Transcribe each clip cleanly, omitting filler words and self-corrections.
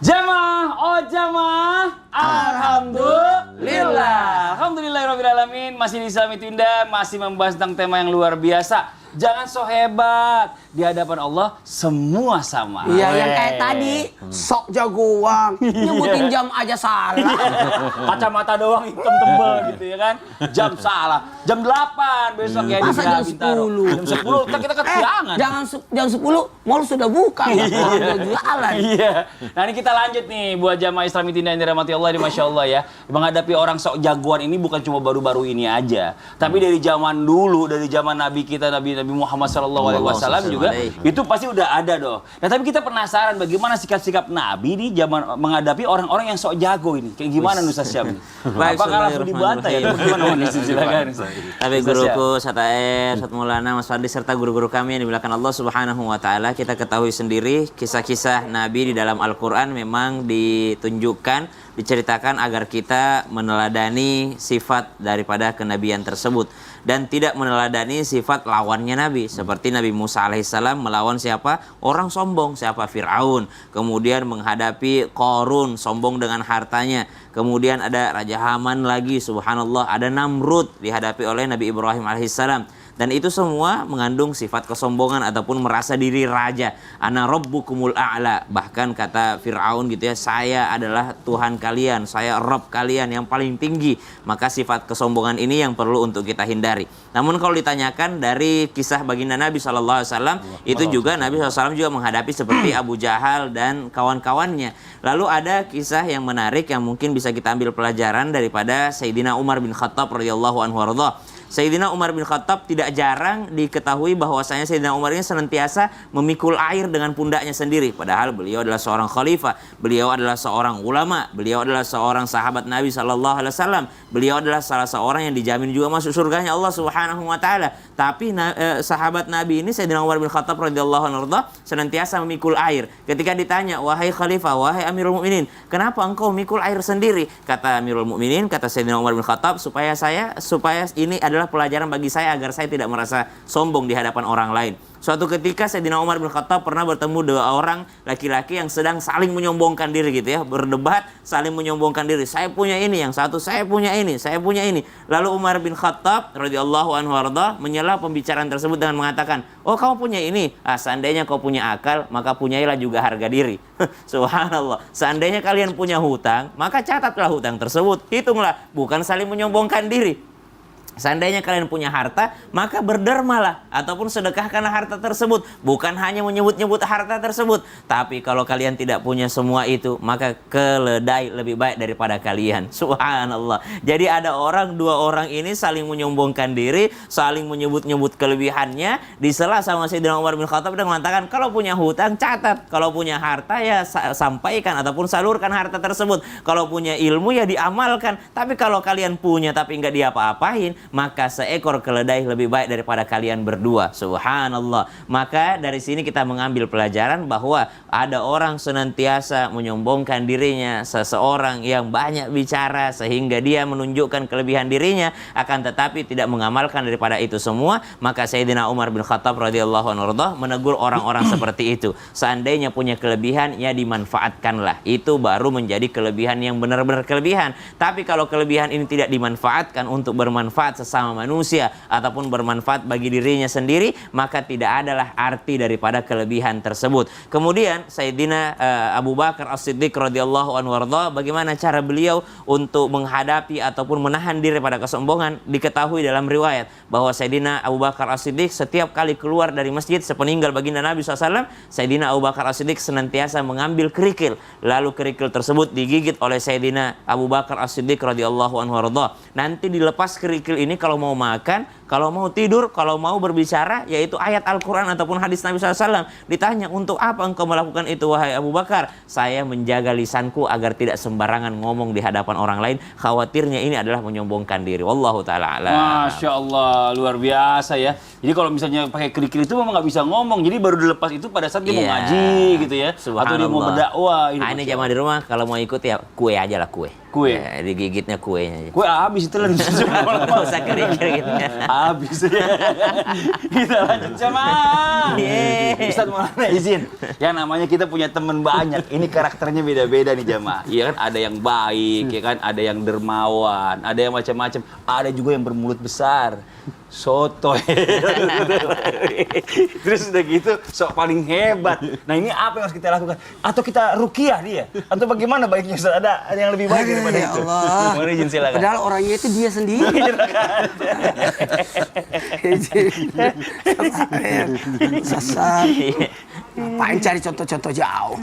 Jamaah, oh jamaah, alhamdulillah. Alhamdulillahirrahmanirrahim. Masih di Islami Tinda, masih membahas tentang tema yang luar biasa. Jangan so hebat, di hadapan Allah semua sama. Iya, yang kayak tadi, sok jagoan, nyebutin jam aja salah. Kacamata doang hitam tebel gitu ya kan. Jam salah. Jam 8 besok ya di Masa jam Bintaro. 10? Jam 10 kita kesiangan. Jangan jam 10, mall sudah buka. Udah jualan. Iya. Nah ini kita lanjut nih buat jamaah Islami Tinda yang dirahmati Allah, Masya Allah ya. Menghadapi orang sok jagoan ini bukan cuma baru-baru ini aja. Tapi dari zaman dulu, dari zaman Nabi kita, Nabi Muhammad SAW juga, itu pasti udah ada dong. Nah tapi kita penasaran bagaimana sikap-sikap Nabi di zaman menghadapi orang-orang yang sok jago ini. Kayak gimana Ustaz Syam? Apakah langsung dibantai ya? Bagaimana Ustaz? Silakan. Tapi guruku, Sataer, Ustaz Maulana, Mas Fadli, serta guru-guru kami yang dimuliakan Allah Subhanahu wa Ta'ala, kita ketahui sendiri kisah-kisah Nabi di dalam Al-Quran memang ditunjukkan, diceritakan agar kita meneladani sifat daripada kenabian tersebut dan tidak meneladani sifat lawannya Nabi, seperti Nabi Musa alaihissalam melawan siapa? Orang sombong, siapa? Fir'aun. Kemudian menghadapi Qarun, sombong dengan hartanya. Kemudian ada Raja Haman lagi, subhanallah, ada Namrud dihadapi oleh Nabi Ibrahim alaihissalam. Dan itu semua mengandung sifat kesombongan ataupun merasa diri raja. Ana rabbukumul a'la. Bahkan kata Fir'aun gitu ya, saya adalah Tuhan kalian, saya Rabb kalian yang paling tinggi. Maka sifat kesombongan ini yang perlu untuk kita hindari. Namun kalau ditanyakan dari kisah baginda Nabi SAW, itu juga Nabi SAW juga menghadapi seperti Abu Jahal dan kawan-kawannya. Lalu ada kisah yang menarik yang mungkin bisa kita ambil pelajaran daripada Sayyidina Umar bin Khattab radhiyallahu anhu warḍah. Sayyidina Umar bin Khattab tidak jarang diketahui bahwasanya Sayyidina Umar ini senantiasa memikul air dengan pundaknya sendiri. Padahal beliau adalah seorang khalifah, beliau adalah seorang ulama, beliau adalah seorang sahabat Nabi SAW. Beliau adalah salah seorang yang dijamin juga masuk surganya Allah Subhanahu wa Ta'ala. Tapi sahabat Nabi ini Sayyidina Umar bin Khattab radhiyallahu anhu senantiasa memikul air. Ketika ditanya, wahai khalifah, wahai Amirul Mukminin, kenapa engkau memikul air sendiri? Kata Amirul Mukminin, kata Sayyidina Umar bin Khattab, supaya ini adalah pelajaran bagi saya agar saya tidak merasa sombong di hadapan orang lain. Suatu ketika Sayyidina Umar bin Khattab pernah bertemu dua orang laki-laki yang sedang saling menyombongkan diri gitu ya, berdebat, saling menyombongkan diri. Saya punya ini, yang satu saya punya ini, saya punya ini. Lalu Umar bin Khattab radhiyallahu anhu warḍah menyela pembicaraan tersebut dengan mengatakan, "Oh, kamu punya ini? Seandainya kau punya akal, maka punyailah juga harga diri." Subhanallah. Seandainya kalian punya hutang, maka catatlah hutang tersebut. Hitunglah, bukan saling menyombongkan diri. Seandainya kalian punya harta, maka berdermalah ataupun sedekahkanlah harta tersebut. Bukan hanya menyebut-nyebut harta tersebut. Tapi kalau kalian tidak punya semua itu, maka keledai lebih baik daripada kalian. Subhanallah. Jadi ada dua orang ini saling menyombongkan diri, saling menyebut-nyebut kelebihannya. Disela sama Sayyidina Umar bin Khattab dan mengatakan, kalau punya hutang, catat. Kalau punya harta, ya sampaikan ataupun salurkan harta tersebut. Kalau punya ilmu, ya diamalkan. Tapi kalau kalian punya tapi nggak diapa-apain, maka seekor keledai lebih baik daripada kalian berdua. Subhanallah. Maka dari sini kita mengambil pelajaran bahwa ada orang senantiasa menyombongkan dirinya, seseorang yang banyak bicara sehingga dia menunjukkan kelebihan dirinya, akan tetapi tidak mengamalkan daripada itu semua. Maka Sayyidina Umar bin Khattab radhiyallahu anhu menegur orang-orang seperti itu. Seandainya punya kelebihan, ya dimanfaatkanlah. Itu baru menjadi kelebihan yang benar-benar kelebihan. Tapi kalau kelebihan ini tidak dimanfaatkan untuk bermanfaat sesama manusia ataupun bermanfaat bagi dirinya sendiri, maka tidak adalah arti daripada kelebihan tersebut. Kemudian Sayyidina Abu Bakar As-Siddiq radhiyallahu anhu warḍah, bagaimana cara beliau untuk menghadapi ataupun menahan diri pada kesombongan? Diketahui dalam riwayat bahwa Sayyidina Abu Bakar As-Siddiq setiap kali keluar dari masjid sepeninggal baginda Nabi SAW, Sayyidina Abu Bakar As-Siddiq senantiasa mengambil kerikil, lalu kerikil tersebut digigit oleh Sayyidina Abu Bakar As-Siddiq radhiyallahu anhu warḍah. Nanti dilepas kerikil ini kalau mau makan, kalau mau tidur, kalau mau berbicara, yaitu ayat Al-Quran ataupun hadis Nabi SAW. Ditanya, untuk apa engkau melakukan itu wahai Abu Bakar? Saya menjaga lisanku agar tidak sembarangan ngomong di hadapan orang lain. Khawatirnya ini adalah menyombongkan diri. Wallahu ta'ala a'lam. Masya Allah, luar biasa ya. Jadi kalau misalnya pakai kerikil itu memang nggak bisa ngomong. Jadi baru dilepas itu pada saat dia mau ngaji gitu ya. Atau dia mau berdakwah. Ini jamaah di rumah kalau mau ikut ya kue aja lah, kue. Kue? Ya, digigitnya kuenya aja. Kue habis itu lah. Nggak usah kerikil gitu ya. habis. Kita lanjut jamaah. Ustaz Maulana izin. Yang namanya kita punya teman banyak. Ini karakternya beda-beda nih jamaah. Iya kan, ada yang baik, ya kan, ada yang dermawan, ada yang macam-macam, ada juga yang bermulut besar. Soto. Terus udah gitu sok paling hebat. Nah, ini apa yang harus kita lakukan? Atau kita ruqyah dia? Atau bagaimana baiknya Ustaz? Ada yang lebih baik daripada Ya itu? Allah. Mohon izin silakan. Padahal orangnya itu dia sendiri. Sasar. Ngapain cari contoh-contoh jauh?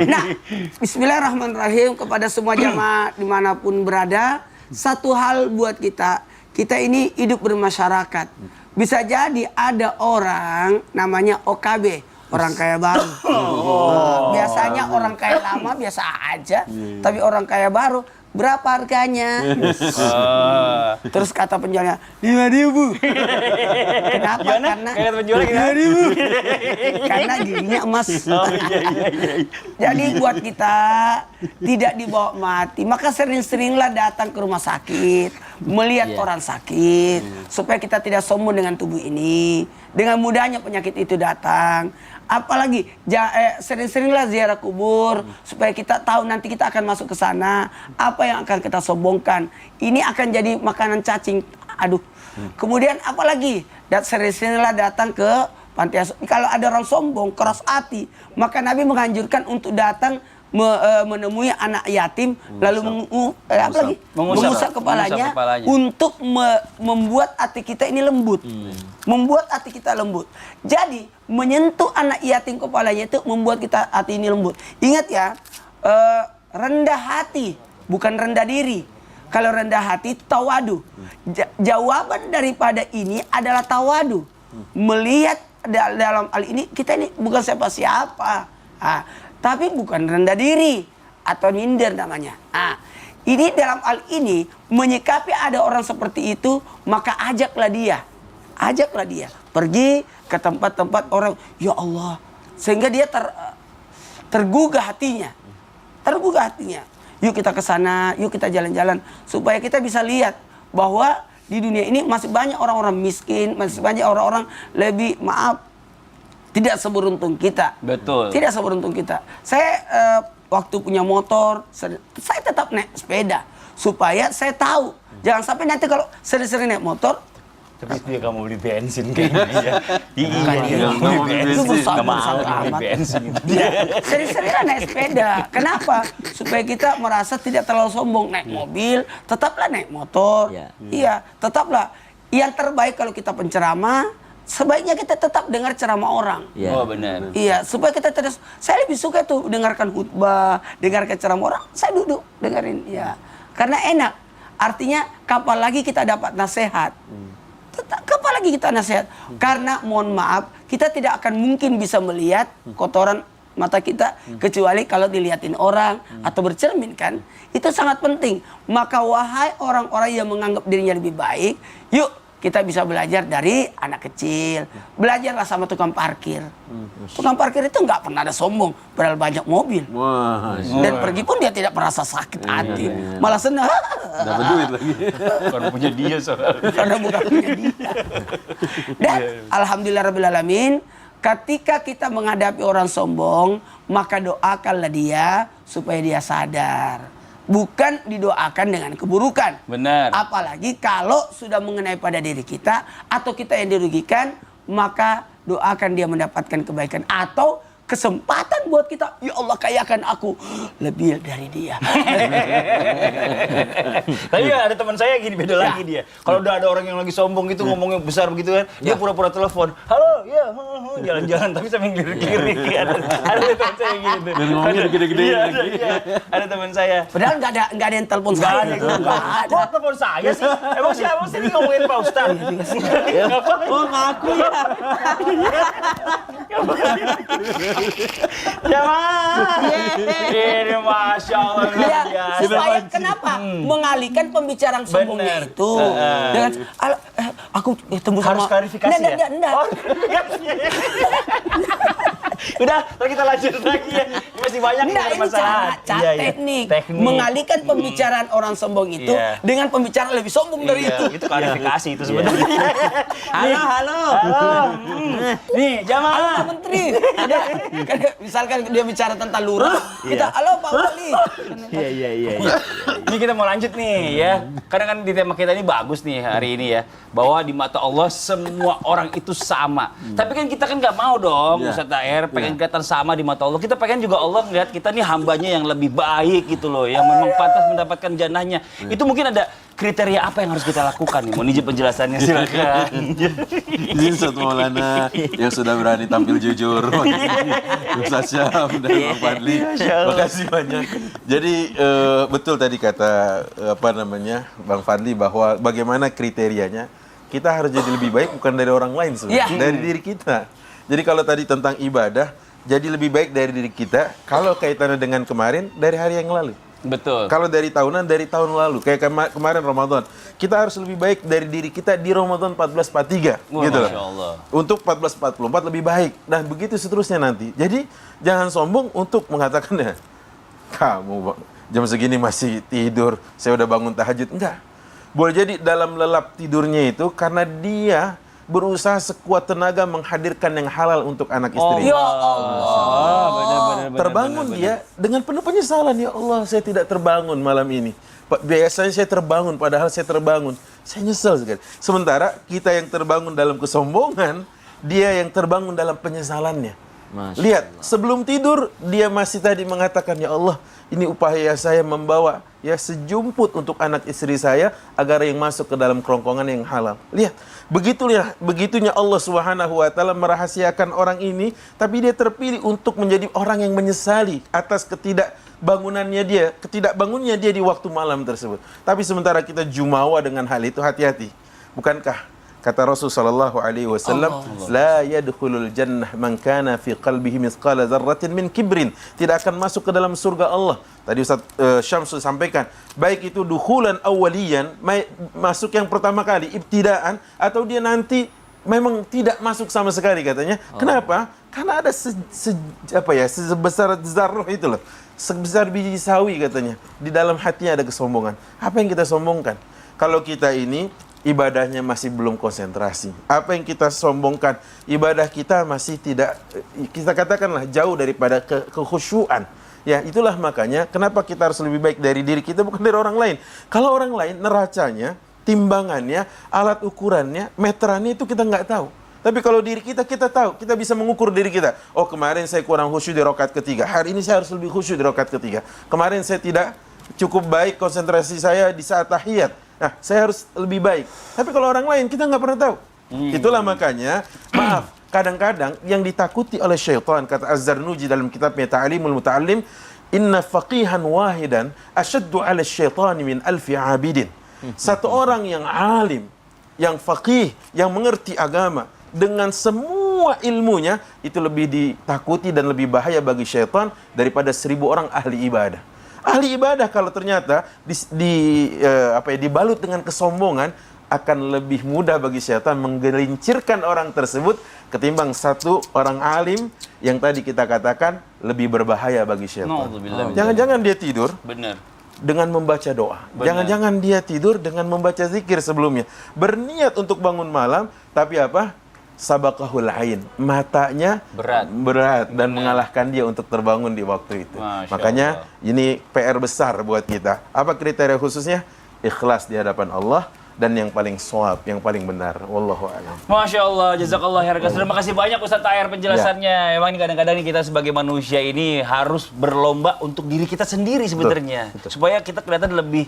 Nah, bismillahirrahmanirrahim kepada semua jamaah dimanapun berada. Satu hal buat kita ini hidup bermasyarakat. Bisa jadi ada orang namanya OKB, orang kaya baru. Biasanya orang kaya lama biasa aja, tapi orang kaya baru berapa harganya? Terus kata penjualnya 5.000. Kenapa? Gimana? Karena Kata penjualnya 5.000. Karena giginya emas. Jadi buat kita tidak dibawa mati, maka sering-seringlah datang ke rumah sakit, melihat orang sakit, supaya kita tidak sombong dengan tubuh ini. Dengan mudahnya penyakit itu datang. Apalagi sering-seringlah ziarah kubur supaya kita tahu nanti kita akan masuk ke sana apa yang akan kita sombongkan. Ini akan jadi makanan cacing. Aduh. Kemudian apalagi sering-seringlah datang ke panti asuhan. Kalau ada orang sombong, keras hati, maka Nabi menganjurkan untuk datang menemui anak yatim lalu mengusap kepalanya untuk membuat hati kita ini lembut. Membuat hati kita lembut. Jadi menyentuh anak yatim kepalanya itu membuat kita hati ini lembut. Ingat ya, rendah hati bukan rendah diri. Kalau rendah hati itu tawadu. Jawaban daripada ini adalah tawadu. Melihat dalam hal ini kita ini bukan siapa-siapa. Tapi bukan rendah diri atau nyindir namanya. Ini dalam hal ini menyikapi ada orang seperti itu, maka ajaklah dia pergi ke tempat-tempat orang, ya Allah, sehingga dia tergugah hatinya. Yuk kita ke sana, yuk kita jalan-jalan supaya kita bisa lihat bahwa di dunia ini masih banyak orang-orang miskin, masih banyak orang-orang lebih tidak seberuntung kita. Betul. Tidak seberuntung kita. Saya waktu punya motor, saya tetap naik sepeda supaya saya tahu. Jangan sampai nanti kalau sering-sering naik motor. Tapi dia nggak mau beli bensin kayaknya. Iya, mau beli bensin. Itu berusaha Nggak mau amat. beli bensin. Sering-seringlah naik sepeda. Kenapa? Supaya kita merasa tidak terlalu sombong. Naik mobil, tetaplah naik motor. Iya, tetaplah. Yang terbaik kalau kita penceramah, sebaiknya kita tetap dengar ceramah orang. Oh benar. Iya, supaya kita terus. Saya lebih suka tuh dengarkan khutbah, dengarkan ceramah orang. Saya duduk dengerin, ya. Karena enak. Artinya kapan lagi kita dapat nasihat? Kapan lagi kita nasihat? Karena mohon maaf, kita tidak akan mungkin bisa melihat kotoran mata kita kecuali kalau dilihatin orang atau bercermin kan. Itu sangat penting. Maka wahai orang-orang yang menganggap dirinya lebih baik, yuk kita bisa belajar dari anak kecil. Belajarlah sama tukang parkir. Tukang parkir itu nggak pernah ada sombong, padahal banyak mobil. Dan pergi pun dia tidak merasa sakit hati. Malah senang. Dapat duit lagi. Karena punya dia soalnya. Karena bukan punya dia. Dan alhamdulillahirrahmanirrahim, ketika kita menghadapi orang sombong, maka doakanlah dia supaya dia sadar. Bukan didoakan dengan keburukan. Benar. Apalagi kalau sudah mengenai pada diri kita atau kita yang dirugikan, maka doakan dia mendapatkan kebaikan atau kesempatan buat kita. Ya Allah, kayakan aku lebih dari dia. Tapi ada teman saya gini, beda lagi dia. Kalau udah ada orang yang lagi sombong gitu ngomongnya besar begitu kan, dia pura-pura telepon. Halo, ya, jalan-jalan tapi sambil ngelirik-ngelirik. Ada teman saya gitu. Dan ngomongnya gede-gede lagi. Ada teman saya. Padahal nggak ada yang telepon saya. Nggak ada. Kok telepon saya sih? Emang siapa sih ini ngomongin Pak Ustaz? Oh ngaku ya. Jamaah. Ini Masya Allah. Ya, supaya kenapa? Mengalihkan pembicaraan sombongnya Bener. itu. Dengan aku tembus Harus sama klarifikasi ya? Enggak. Udah, ntar kita lanjut lagi ya. Ini masih banyak nih Enggak, ini cara teknik. Mengalihkan pembicaraan orang sombong itu Iya. dengan pembicaraan lebih sombong dari itu. Itu klarifikasi itu sebenarnya. Halo. Nih, Halo jamaah. Pak Menteri. Kan misalkan dia bicara tentang lurah, kita halo Pak Wali. Iya. Ini kita mau lanjut nih ya. Karena kan di tema kita ini bagus nih hari ini ya. Bahwa di mata Allah semua orang itu sama. Tapi kan kita kan nggak mau dong, Ustaz Taher, pengen kelihatan sama di mata Allah. Kita pengen juga Allah ngeliat kita nih hambanya yang lebih baik gitu loh. Yang memang pantas mendapatkan jannahnya. Itu mungkin ada kriteria apa yang harus kita lakukan nih? Mohon izin penjelasannya silakan. Ini Ustaz Maulana yang sudah berani tampil jujur. Ustaz Syam dan Bang Fadli. Makasih banyak. Jadi betul tadi kata Bang Fadli bahwa bagaimana kriterianya kita harus jadi lebih baik bukan dari orang lain sebenarnya, dari diri kita. Jadi kalau tadi tentang ibadah, jadi lebih baik dari diri kita. Kalau kaitannya dengan kemarin, dari hari yang lalu. Betul. Kalau dari tahunan, dari tahun lalu. Kayak kemarin Ramadan. Kita harus lebih baik dari diri kita di Ramadan 1443. Gitu loh. Masya Allah. Untuk 1444 lebih baik. Nah, begitu seterusnya nanti. Jadi, jangan sombong untuk mengatakan ya, kamu jam segini masih tidur, saya udah bangun tahajud. Enggak. Boleh jadi dalam lelap tidurnya itu karena dia berusaha sekuat tenaga menghadirkan yang halal untuk anak istri. Ya Allah. Benar-benar. Terbangun dia dengan penuh penyesalan. Ya Allah, saya tidak terbangun malam ini. Biasanya saya terbangun, padahal saya terbangun. Saya nyesel sekali. Sementara kita yang terbangun dalam kesombongan, dia yang terbangun dalam penyesalannya. Masya Lihat, sebelum tidur dia masih tadi mengatakan, ya Allah, ini upaya saya membawa ya sejumput untuk anak istri saya agar yang masuk ke dalam kerongkongan yang halal. Lihat, begitunya Allah Subhanahu wa taala merahasiakan orang ini, tapi dia terpilih untuk menjadi orang yang menyesali atas ketidakbangunnya dia di waktu malam tersebut. Tapi sementara kita jumawa dengan hal itu, hati-hati. Bukankah kata Rasul sallallahu alaihi wasallam, la yadkhulul jannah man kana fi qalbihi mithqala dzarratin min kibrin. Tidak akan masuk ke dalam surga Allah. Tadi Ustaz Syams sampaikan, baik itu dukhulan awwaliyan, masuk yang pertama kali ibtidaan, atau dia nanti memang tidak masuk sama sekali katanya. Kenapa? Karena ada sebesar zarrah itu loh. Sebesar biji sawi katanya. Di dalam hatinya ada kesombongan. Apa yang kita sombongkan? Kalau kita ini ibadahnya masih belum konsentrasi. Apa yang kita sombongkan? Ibadah kita masih tidak, kita katakanlah jauh daripada kekhusyuan. Ya, itulah makanya kenapa kita harus lebih baik dari diri kita bukan dari orang lain. Kalau orang lain neracanya, timbangannya, alat ukurannya, meterannya itu kita nggak tahu. Tapi kalau diri kita, kita tahu. Kita bisa mengukur diri kita. Oh, kemarin saya kurang khusyuk di rakaat ketiga. Hari ini saya harus lebih khusyuk di rakaat ketiga. Kemarin saya tidak cukup baik konsentrasi saya di saat tahiyat. Nah, saya harus lebih baik. Tapi kalau orang lain, kita nggak pernah tahu. Itulah makanya, maaf, kadang-kadang yang ditakuti oleh syaitan, kata Az-Zarnuji dalam kitabnya Ta'alimul Muta'allim, inna faqihan wahidan asyaddu ala syaitani min alfi abidin. Satu orang yang alim, yang faqih, yang mengerti agama, dengan semua ilmunya, itu lebih ditakuti dan lebih bahaya bagi syaitan daripada 1000 orang ahli ibadah. Ahli ibadah kalau ternyata dibalut dengan kesombongan, akan lebih mudah bagi syaitan menggelincirkan orang tersebut ketimbang satu orang alim yang tadi kita katakan lebih berbahaya bagi syaitan. Jangan-jangan dia tidur dengan membaca doa. Jangan-jangan dia tidur dengan membaca zikir sebelumnya. Berniat untuk bangun malam, tapi apa? Sabaqahul ain, matanya berat dan mengalahkan dia untuk terbangun di waktu itu. Makanya ini PR besar buat kita. Apa kriteria khususnya? Ikhlas di hadapan Allah dan yang paling shawab, yang paling benar. Wallahu a'lam. Masya Allah, jazakallah khairan. Terima kasih banyak Ustaz Taher penjelasannya. Emang ini kadang-kadang kita sebagai manusia ini harus berlomba untuk diri kita sendiri sebenarnya. Supaya kita kelihatan lebih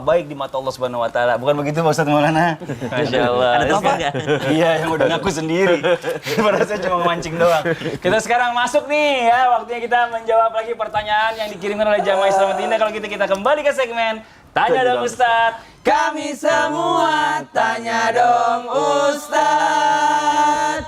baik di mata Allah Subhanahu wa taala. Bukan begitu Pak Ustaz Maulana? Masya Allah. Ada tugas nggak? Iya, yang udah ngaku sendiri. Padahal saya cuma mancing doang. Kita sekarang masuk nih ya, waktunya kita menjawab lagi pertanyaan yang dikirimkan oleh Jamaah Islam Madinah. Kalau kita kembali ke segmen Tanya Dong Ustaz. Kami semua tanya dong Ustaz.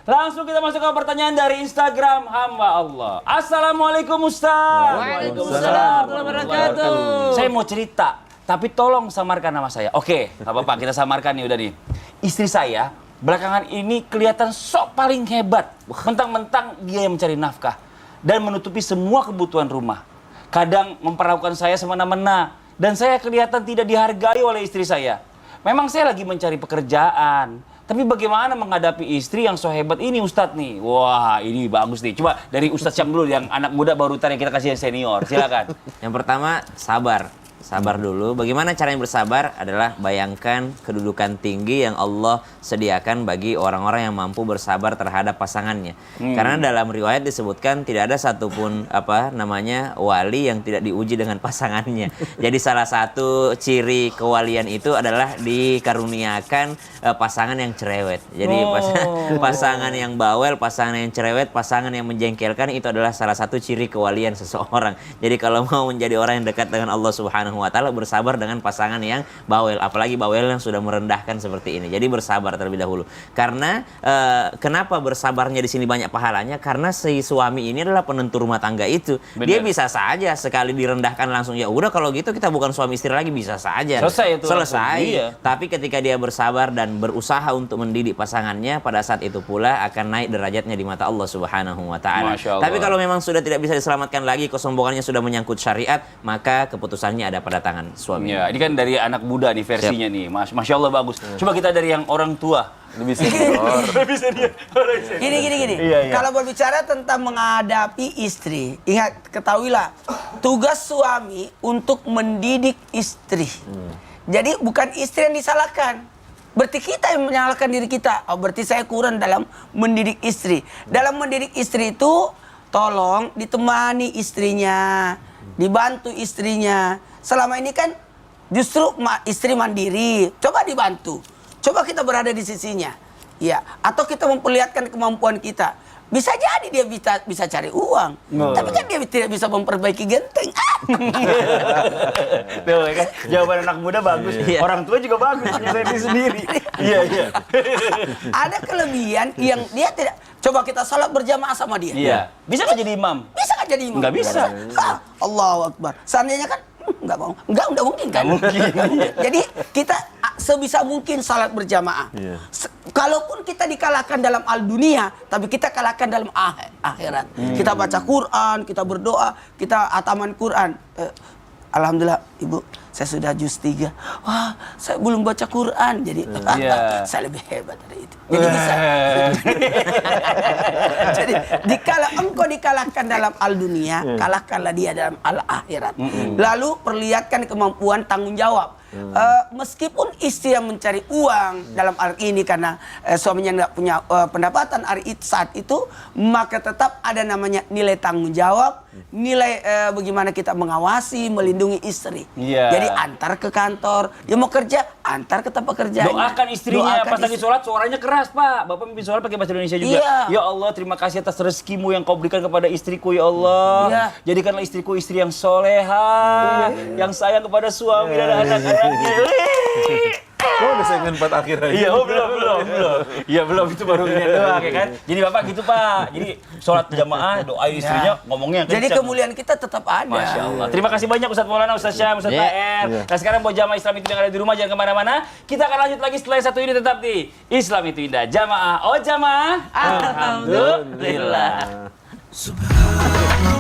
Langsung kita masuk ke pertanyaan dari Instagram hamba Allah. Assalamualaikum Ustaz. Waalaikumsalam warahmatullahi wabarakatuh. Saya mau cerita, tapi tolong samarkan nama saya. Oke, nggak apa-apa, kita samarkan nih udah nih. Istri saya belakangan ini kelihatan sok paling hebat. Mentang-mentang dia yang mencari nafkah dan menutupi semua kebutuhan rumah. Kadang memperlakukan saya semena-mena dan saya kelihatan tidak dihargai oleh istri saya. Memang saya lagi mencari pekerjaan, tapi bagaimana menghadapi istri yang so hebat ini Ustadz nih? Wah, ini bagus nih. Coba dari Ustadz Syam dulu, yang anak muda baru tanya, kita kasih yang senior. Silakan. Yang pertama, sabar. Sabar dulu. Bagaimana caranya bersabar? Adalah bayangkan kedudukan tinggi yang Allah sediakan bagi orang-orang yang mampu bersabar terhadap pasangannya. Karena dalam riwayat disebutkan tidak ada satupun wali yang tidak diuji dengan pasangannya. Jadi salah satu ciri kewalian itu adalah dikaruniakan pasangan yang cerewet. Jadi pasangan yang bawel, pasangan yang cerewet, pasangan yang menjengkelkan itu adalah salah satu ciri kewalian seseorang. Jadi kalau mau menjadi orang yang dekat dengan Allah Subhanahu wa Ta'ala, bersabar dengan pasangan yang bawel, apalagi bawel yang sudah merendahkan seperti ini. Jadi bersabar terlebih dahulu. Karena kenapa bersabarnya di sini banyak pahalanya? Karena si suami ini adalah penentu rumah tangga itu. Bener. Dia bisa saja sekali direndahkan langsung, ya udah kalau gitu kita bukan suami istri lagi, bisa saja. Selesai itu. Selesai. Iya. Tapi ketika dia bersabar dan berusaha untuk mendidik pasangannya, pada saat itu pula akan naik derajatnya di mata Allah Subhanahu wa Ta'ala. Masya Allah. Tapi kalau memang sudah tidak bisa diselamatkan lagi, kesombongannya sudah menyangkut syariat, maka keputusannya ada pada tangan suami. Ya, ini kan dari anak muda nih versinya nih. Masya Allah bagus. Coba kita dari yang orang tua. Lebih senior. Lebih senior. Gini. Iya. Kalau berbicara tentang menghadapi istri, ingat, ketahuilah, tugas suami untuk mendidik istri. Jadi bukan istri yang disalahkan. Berarti kita yang menyalahkan diri kita. Oh, berarti saya kurang dalam mendidik istri. Dalam mendidik istri itu, tolong ditemani istrinya, dibantu istrinya. Selama ini kan justru istri mandiri. Coba dibantu. Coba kita berada di sisinya. Ya, atau kita memperlihatkan kemampuan kita. Bisa jadi dia bisa cari uang. Tapi kan dia tidak bisa memperbaiki genteng. Tuh kan, jawaban anak muda bagus. Orang tua juga bagus, punya diri sendiri. Iya. Ada kelebihan yang dia tidak. Coba kita salat berjamaah sama dia. Iya. Bisa nggak jadi imam? Bisa nggak jadi imam? Nggak bisa. Allahu Akbar. Seandainya kan nggak mau. Nggak mungkin kan? Jadi kita sebisa mungkin salat berjamaah. Kalaupun kita dikalahkan dalam dunia, tapi kita kalahkan dalam akhirat. Kita baca Quran, kita berdoa, kita ataman Quran. Alhamdulillah, Ibu, saya sudah juz 3. Wah, saya belum baca Quran. Jadi, saya lebih hebat dari itu. Jadi bisa. Jadi, dikala engkau dikalahkan dalam dunia, kalahkanlah dia dalam akhirat. Lalu, perlihatkan kemampuan tanggung jawab. Meskipun istri yang mencari uang dalam hari ini karena suaminya nggak punya pendapatan saat itu, maka tetap ada namanya nilai tanggung jawab, nilai bagaimana kita mengawasi, melindungi istri. Jadi antar ke kantor, dia mau kerja, antar ke tempat kerjanya. Doakan istrinya. Pas lagi sholat suaranya keras, Pak. Bapak mimpin sholat pakai bahasa Indonesia juga. Ya Allah, terima kasih atas rezekimu yang kau berikan kepada istriku, ya Allah. Jadikanlah istriku istri yang soleha, yang sayang kepada suami dan anak-anaknya. Oh, udah segmen 4 akhir aja. Iya, belum. Iya, belum, itu baru ini doang ya kan. Jadi Bapak gitu, Pak. Jadi sholat jamaah, doain istrinya, ngomongnya yang Jadi kencang. kemuliaan kita tetap ada. Masya Allah. Terima kasih banyak Ustadz Maulana, Ustadz Syam, Ustadz PR. Nah sekarang buat jamaah Islam itu yang ada di rumah, jangan kemana-mana. Kita akan lanjut lagi setelah yang satu ini, tetap di Islam itu Indah. Jamaah, oh jamaah. Alhamdulillah. Subhanallah.